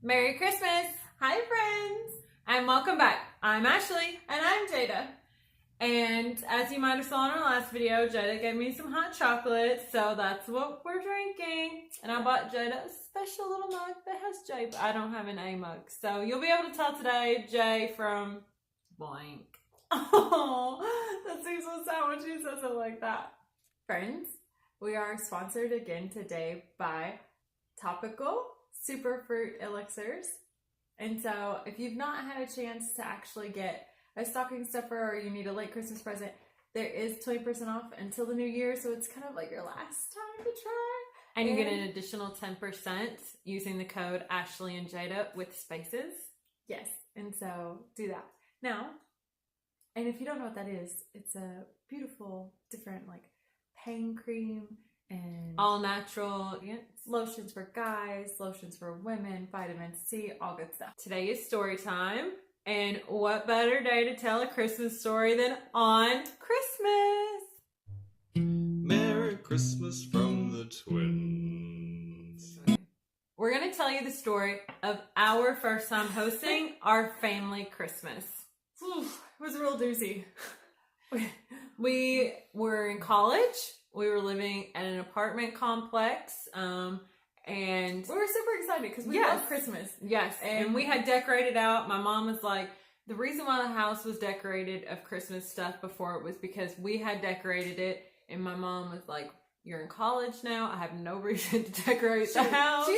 Merry Christmas! Hi friends! And welcome back. I'm Ashley. And I'm Jada. And as you might have saw in our last video, Jada gave me some hot chocolate, so that's what we're drinking. And I bought Jada a special little mug that has J, but I don't have an A mug. So you'll be able to tell today J from blank. Oh, that seems so sad when she says it like that. Friends, we are sponsored again today by Topical Superfruit Elixirs. And so if you've not had a chance to actually get a stocking stuffer or you need a late Christmas present, there is 20% off until the new year. So it's kind of like your last time to try. And you get an additional 10% using the code Ashley and Jada with spaces. Yes. And so do that. Now, and if you don't know what that is, it's a beautiful, different like pain cream and all natural, yes. Lotions for guys, lotions for women, vitamin C, all good stuff. Today is story time, and what better day to tell a Christmas story than on Christmas? Merry Christmas from the twins. We're going to tell you the story of our first time hosting our family Christmas. It was a real doozy. We were in college. We were living at an apartment complex, and we were super excited because we love Christmas. Yes, and we had decorated out. My mom was like, the reason why the house was decorated of Christmas stuff before it was because we had decorated it, and my mom was like, you're in college now. I have no reason to decorate the house.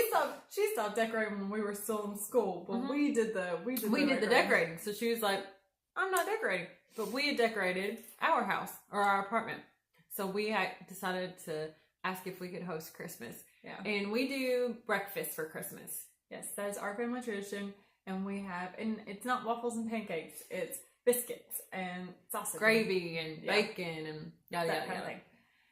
She stopped decorating when we were still in school, but we did the decorating. So she was like, I'm not decorating, but we had decorated our house or our apartment. So we had decided to ask if we could host Christmas. Yeah. And we do breakfast for Christmas. Yes, that is our family tradition. And we have, and it's not waffles and pancakes, it's biscuits and sausage. Gravy and bacon and yada, that kind of thing.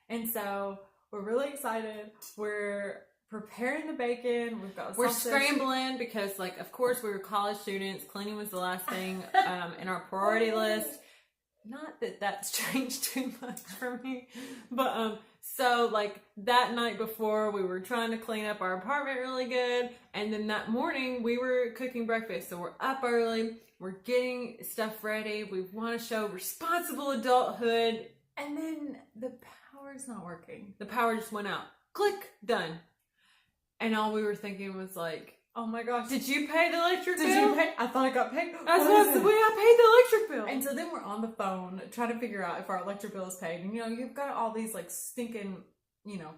And so we're really excited. We're preparing the bacon. We're scrambling because, like, of course, we were college students. Cleaning was the last thing in our priority list. Not that that's changed too much for me, but so like that night before we were trying to clean up our apartment really good, and then that morning we were cooking breakfast. So we're up early, we're getting stuff ready, we want to show responsible adulthood, and then the power's not working. The power just went out. Click, done. And all we were thinking was like, oh my gosh. Did you pay the electric bill? Did you pay? I thought I got paid. I paid the electric bill. And so then we're on the phone trying to figure out if our electric bill is paid. And you know, you've got all these like stinking, you know,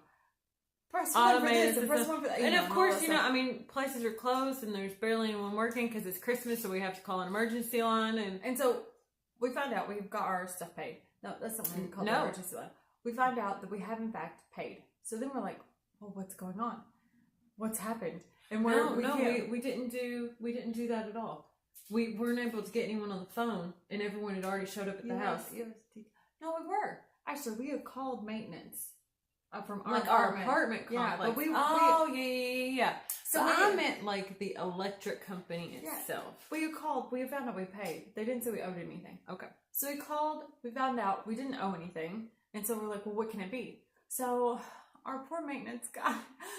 press one for this and press one for that. And of course, you know, I mean, places are closed and there's barely anyone working because it's Christmas, so we have to call an emergency line. And so we found out we've got our stuff paid. No, that's not what we call the emergency line. We find out that we have in fact paid. So then we're like, well, what's going on? What's happened? And we didn't do that at all. We weren't able to get anyone on the phone, and everyone had already showed up at the house. No, we were. Actually, we had called maintenance from our apartment complex. Yeah, but yeah. So I meant like the electric company itself. We had called. We had found out we paid. They didn't say we owed anything. Okay. So we called. We found out we didn't owe anything, and so we're like, well, what can it be? So our poor maintenance guy,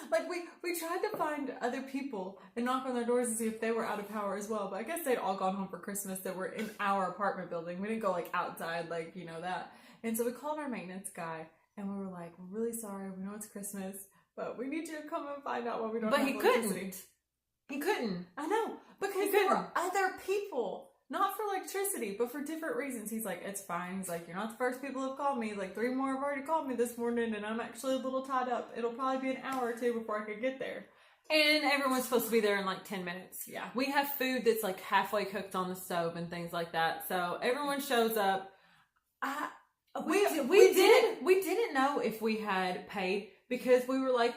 like we tried to find other people and knock on their doors to see if they were out of power as well, but I guess they'd all gone home for Christmas that were in our apartment building. We didn't go like outside, like, you know, that. And so we called our maintenance guy and we were like, we're really sorry, we know it's Christmas, but we need you to come and find out why we don't have electricity. He couldn't. I know, because there were other people. Not for electricity, but for different reasons. He's like, it's fine. He's like, you're not the first people who've called me. Like, 3 more have already called me this morning, and I'm actually a little tied up. It'll probably be an hour or 2 before I could get there. And everyone's supposed to be there in like 10 minutes. Yeah. We have food that's like halfway cooked on the stove and things like that. So everyone shows up. We didn't know if we had paid because we were like,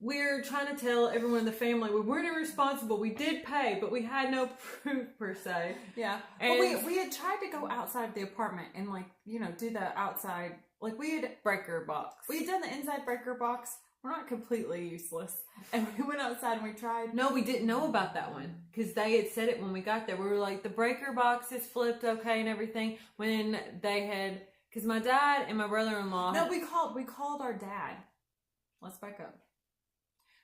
we're trying to tell everyone in the family we weren't irresponsible. We did pay, but we had no proof per se. Yeah. And but we had tried to go outside the apartment and like, you know, do the outside. Like we had breaker box. We had done the inside breaker box. We're not completely useless. And we went outside and we tried. No, we didn't know about that one because they had said it when we got there. We were like, the breaker box is flipped okay and everything. When they had, because my dad and my brother-in-law. No, we called our dad. Let's back up.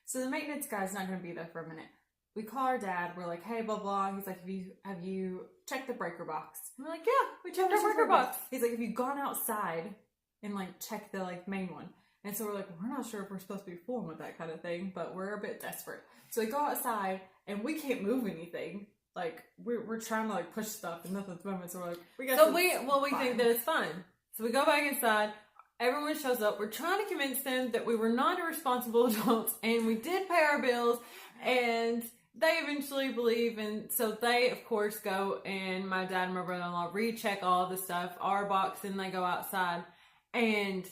So the maintenance guy's not going to be there for a minute. we call our dad. We're like, hey, blah, blah. He's like, have you checked the breaker box? We're like, yeah, we checked our Breaker breaker box. He's like, have you gone outside and like checked the like main one? And so we're like, we're not sure if we're supposed to be fooling with that kind of thing, but we're a bit desperate. So we go outside and we can't move anything. Like we're trying to like push stuff and nothing's moving. So we're like, we think that it's fine. So we go back inside. Everyone shows up. We're trying to convince them that we were not irresponsible adults and we did pay our bills, and they eventually believe. And so they, of course, go, and my dad and my brother-in-law recheck all the stuff, our box, and they go outside. And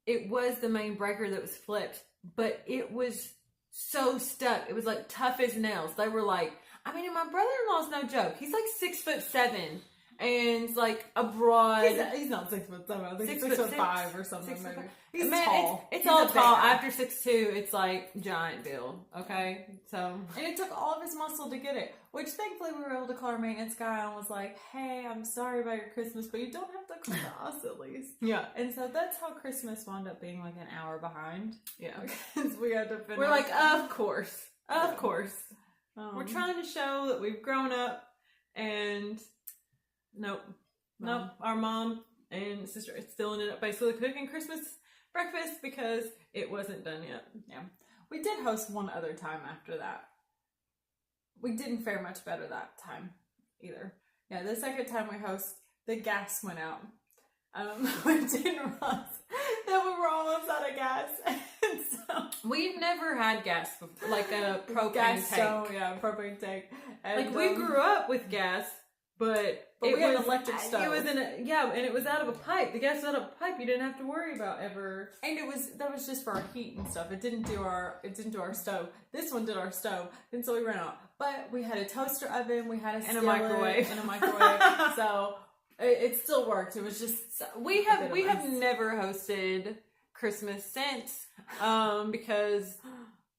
it was the main breaker that was flipped, but it was so stuck. It was like tough as nails. They were like, I mean, and my brother-in-law's no joke. He's like 6'7" and like a broad. He's not 6'7". I think he's 6'5" or something. Maybe. He's tall. It's all tall. After 6'2", it's like giant build. Okay, so and it took all of his muscle to get it. Which thankfully we were able to call our maintenance guy and was like, "Hey, I'm sorry about your Christmas, but you don't have to come to us at least." Yeah, and so that's how Christmas wound up being like an hour behind. Yeah, because we had to finish. We're like, of course. We're trying to show that we've grown up, and nope. Our mom and sister still ended up basically cooking Christmas breakfast because it wasn't done yet. Yeah, we did host one other time after that. We didn't fare much better that time either. Yeah, the second time we host, the gas went out. We didn't realize that we were almost out of gas. And so we've never had gas before, like a propane gas tank. Stove, yeah, propane tank. And, like we grew up with gas, but we it had was an electric stove. It was and it was out of a pipe. The gas was out of a pipe. You didn't have to worry about ever. And that was just for our heat and stuff. It didn't do our stove. This one did our stove, and so we ran out. But we had a toaster oven. We had a microwave. And a microwave. So it still worked. It was just we have never hosted Christmas since, because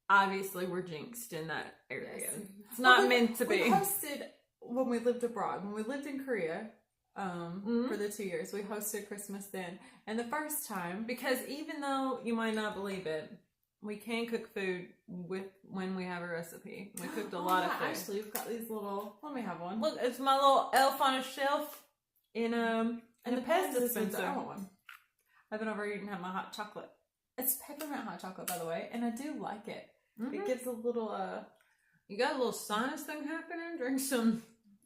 obviously we're jinxed in that area. Yes. It's not meant to be. We hosted when we lived abroad. When we lived in Korea, for the 2 years, we hosted Christmas then. And the first time, because even though you might not believe it, we can cook food when we have a recipe. We cooked a lot of food. Actually, we've got these little. Let me have one. Look, it's my little elf on a shelf in the pasta dispenser. I want one. I've been over eating my hot chocolate. It's peppermint hot chocolate, by the way, and I do like it. Mm-hmm. It gives a little You got a little sinus thing happening? Drink some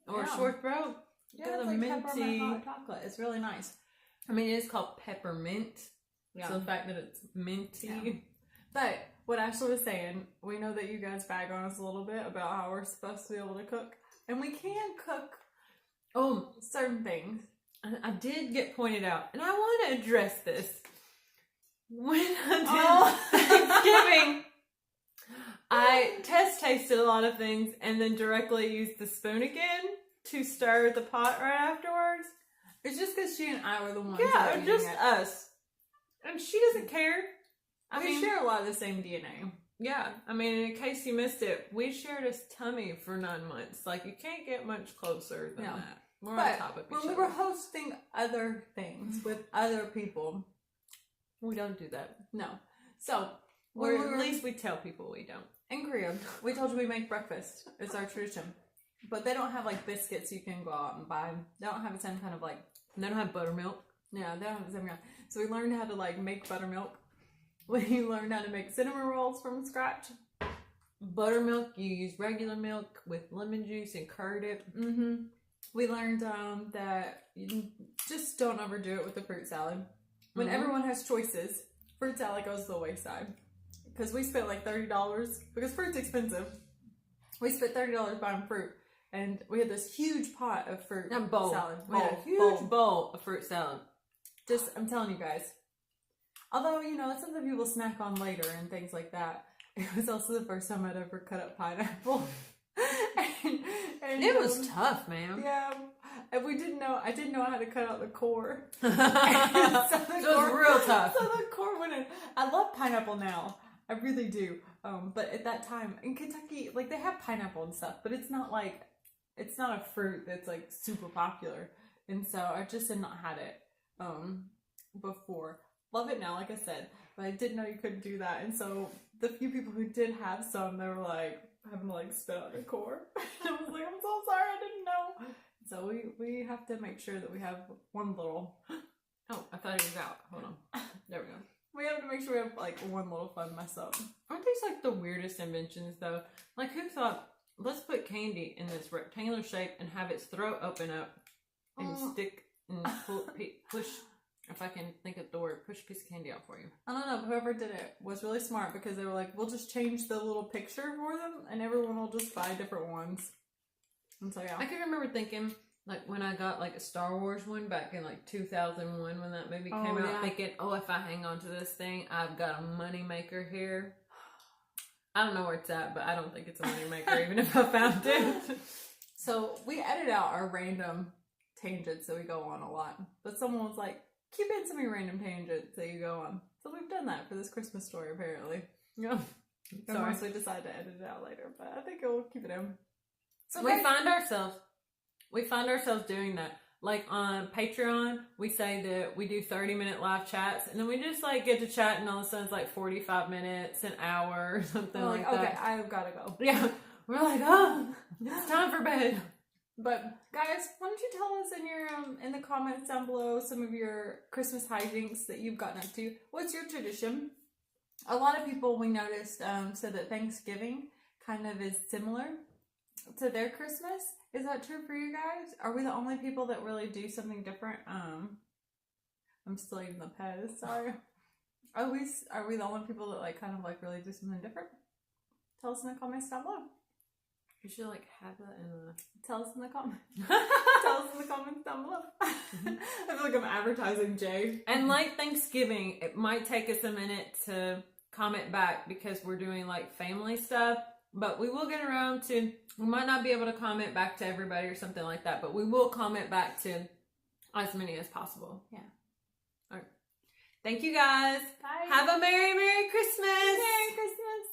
or sore throat. Yeah, it's like minty peppermint hot chocolate. It's really nice. I mean, it is called peppermint. Yeah. So the fact that it's minty. Yeah. But what Ashley was saying, we know that you guys bag on us a little bit about how we're supposed to be able to cook, and we can cook certain things. I did get pointed out, and I want to address this. When I did Thanksgiving, I tasted a lot of things and then directly used the spoon again to stir the pot right afterwards. It's just because she and I were the ones. Yeah, or just us. And she doesn't care. We share a lot of the same DNA. Yeah, I mean, in case you missed it, we shared a tummy for 9 months. Like, you can't get much closer than that. We're on top of each other. When we were hosting other things with other people, we don't do that. No. So, at least we tell people we don't. In Korea, we told you we make breakfast. It's our tradition. But they don't have, like, biscuits you can go out and buy. They don't have the same kind of, like... They don't have buttermilk. Yeah, they don't have the same kind. So we learned how to, like, make buttermilk. We learned how to make cinnamon rolls from scratch. Buttermilk, you use regular milk with lemon juice and curd it. Mm-hmm. We learned that you just don't overdo it with the fruit salad. When everyone has choices, fruit salad goes to the wayside. Because we spent like $30, because fruit's expensive. We spent $30 buying fruit. And we had this huge pot of fruit salad. We had a huge bowl of fruit salad. I'm telling you guys. Although, something people snack on later and things like that. It was also the first time I'd ever cut up pineapple. and it was tough, man. Yeah. And I didn't know how to cut out the core. So it was real tough. So the core went in. I love pineapple now. I really do. But at that time, in Kentucky, like, they have pineapple and stuff, but it's not a fruit that's, like, super popular. And so I just had not had it before. Love it now, like I said. But I didn't know you couldn't do that. And so the few people who did have some, they were like, having to like spit out the core. I was like, I'm so sorry, I didn't know. So we have to make sure that we have one little. Oh, I thought it was out. Hold on. There we go. We have to make sure we have like one little fun mess up. Aren't these like the weirdest inventions though? Like who thought, let's put candy in this rectangular shape and have its throat open up and stick and push, if I can think of the word, push a piece of candy out for you. I don't know, whoever did it was really smart because they were like, we'll just change the little picture for them and everyone will just buy different ones. And so yeah. I can remember thinking, like when I got like a Star Wars one back in like 2001 when that movie came out, thinking, oh, if I hang on to this thing, I've got a money maker here. I don't know where it's at, but I don't think it's a money maker even if I found it. So we edit out our random tangents that we go on a lot. But someone was like, keep in some of your random tangents that you go on. So we've done that for this Christmas story apparently. Yeah. Unless we decide to edit it out later, but I think we'll keep it in. So we find ourselves doing that. Like on Patreon, we say that we do 30-minute live chats, and then we just like get to chat, and all of a sudden it's like 45 minutes, an hour, or something like that. Okay, I've gotta go. Yeah, we're like, oh, it's time for bed. But guys, why don't you tell us in your in the comments down below some of your Christmas hijinks that you've gotten up to? What's your tradition? A lot of people we noticed said that Thanksgiving kind of is similar to their Christmas. Is that true for you guys? Are we the only people that really do something different? I'm still eating the Pez, sorry. Are we the only people that like kind of like really do something different? Tell us in the comments down below. You should like have that in the... Tell us in the comments. Tell us in the comments down below. I feel like I'm advertising Jay. And like Thanksgiving, it might take us a minute to comment back because we're doing like family stuff. But we will get around to, we might not be able to comment back to everybody or something like that, but we will comment back to as many as possible. Yeah. All right. Thank you guys. Bye. Have a Merry Christmas. Merry Christmas.